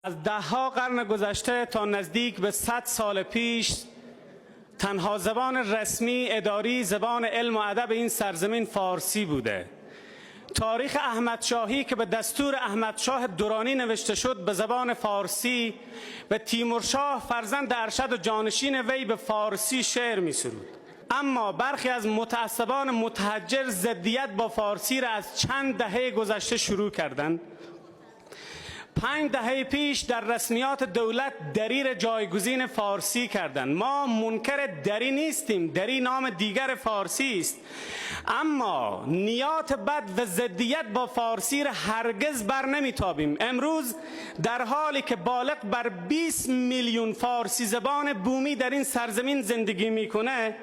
از دهها قرن گذشته تا نزدیک به 100 سال پیش تنها زبان رسمی اداری زبان علم و ادب این سرزمین فارسی بوده. تاریخ احمدشاهی که به دستور احمدشاه درانی نوشته شد به زبان فارسی و تیمورشاه فرزند ارشد و جانشین وی به فارسی شعر می سرود. اما برخی از متعصبان متحجر ضدیت با فارسی را از چند دهه گذشته شروع کردند. 5 دهه پیش در رسمیات دولت دری جایگزین فارسی کردند. ما منکر دری نیستیم، دری نام دیگر فارسی است، اما نیات بد و ضدیت با فارسی را هرگز بر نمیتابیم. امروز در حالی که بالغ بر 20 میلیون فارسی زبان بومی در این سرزمین زندگی میکنه،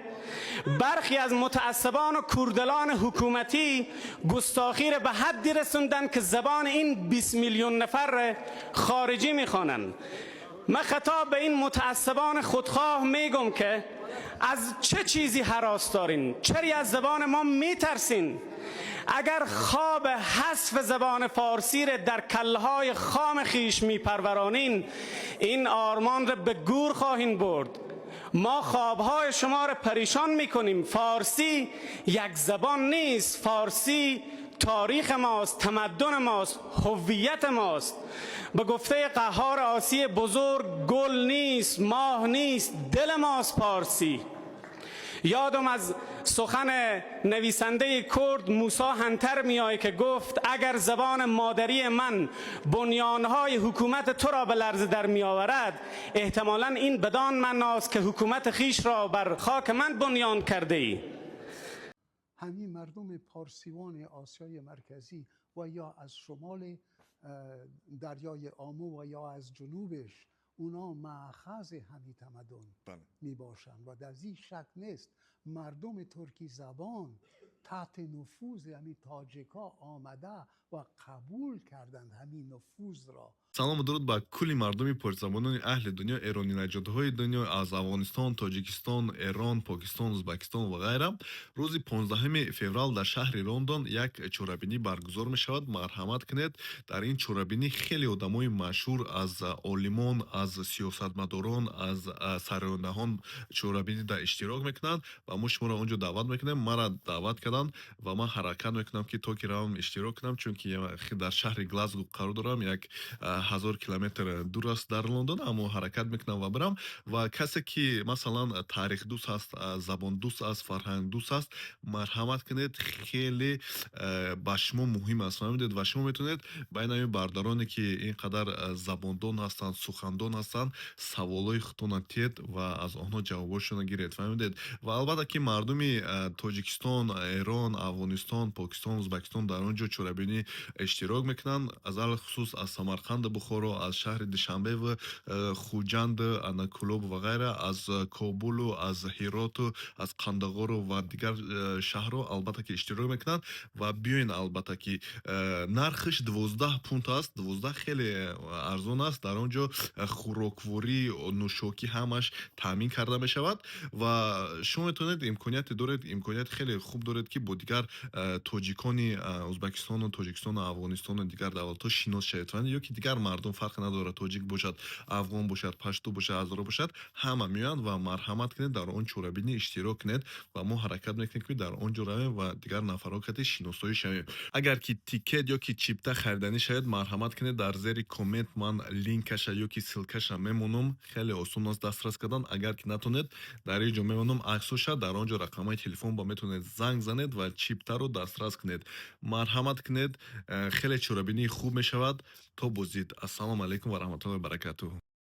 برخی از متعصبان و کوردلان حکومتی گستاخی را به حدی رسوندن که زبان این 20 میلیون نفر را خارجی میخوانند. من خطاب به این متعصبان خودخواه میگم که از چه چیزی هراس دارین؟ چرا از زبان ما میترسین؟ اگر خواب حذف زبان فارسی را در کلهای خام خیش میپرورانین، این آرمان را به گور خواهین برد. ما خوابهای شما را پریشان میکنیم. فارسی یک زبان نیست، فارسی تاریخ ماست، تمدن ماست، هویت ماست. به گفته قهار آسی بزرگ، گل نیست، ماه نیست، دل ماست فارسی. یادم از سخن نویسنده کرد موسی هنتر میآید که گفت اگر زبان مادری من بنیانهای حکومت تو را به لرزه در میآورد، احتمالاً این بدان معناست که حکومت خیش را بر خاک من بنیان کرده ای. همین مردم پارسیوان آسیای مرکزی و یا از شمال دریای آمو و یا از جنوبش، اونا مأخذ همین تمدن می باشند و در این شک نیست. مردم ترکی زبان تحت نفوذ همین تاجیکا آمده و قبول کردند همین نفوذ را. سلام و درود به کلی مردمی پرزبانان اهل دنیا، ایرانی نژادهای دنیا از افغانستان، تاجیکستان، ایران، پاکستان، ازبکستان و غیره. روز 15 فوریه در شهر لندن یک چورابینی برگزار می شود. مرحمت کنید. در این چورابینی خیلی آدمای مشهور از عالمان، از سیاستمداران، از سرانهان چورابینی در اشتراک میکنند و ما شما را اونجا دعوت میکنیم. مرا دعوت کردن و من حرکت میکنم که تا که روم اشتراک کنم، چون که در شهر گلاسگو قرار دارم. یک 1000 کیلومتر دور است در لندن، اما حرکت میکنم و برم. و کسی که مثلا تاریخ دوست است، زبان دوست است، فرهنگ دوست است، مرحمت کنید. خیلی به شما مهم است. فهمیدید؟ و شما میتونید بین این برادرانی که اینقدر زباندان هستند، سخندان هستند، سوالای خودتون تید و از آنها جوابشون گیرید. فهمیدید؟ و البته که مردمی تاجیکستان، ایران، افغانستان، پاکستان، ازبکستان در اونجا چورابینی اشتراک میکنن. از خصوص از سمرقند بخارا، از شهر دوشنبه و خوجند، اناکلوب و غیره، از کابل و از هرات و از قندهار و دیگر شهرها البته که اشتراک میکنن و بیاین. البته که نرخش 12 پوند است. 12 خیلی ارزان است. در اونجا خوراکواری و نوشاکی همش تامین کرده می شود و شما میتونید امکانیت دارید، امکانیت خیلی خوب دارید که با دیگر تاجیکانی ازبکستان و تاجیکستان و افغانستان و دیگر دولت‌ها شناس شوید. یا که دیگر مردم فرق نداره، تاجیک باشد، افغان باشد، پشتو باشد، هزاره باشد، همه میان و مرحمت کنید در اون چورابینی اشتراک کنید و ما حرکت میکنیم که در اونجا رویم و دیگر نفرها که شناسایی شویم. اگر که تیکت یا که چیپتا خریدنی شاید مرحمت کنید در زیر کامنت من لینکش یا که سیلکش میمونم. خیلی آسون است دسترس کردن. اگر که نتونید در اینجا میمونم عکسش، در اونجا رقمای تلفن با میتونید زنگ زنید و چیپتا رو دسترس کنید. مرحمت کنید. خیلی چورابینی خوب میشود. تا بازدید. السلام علیکم و رحمت الله و برکاته.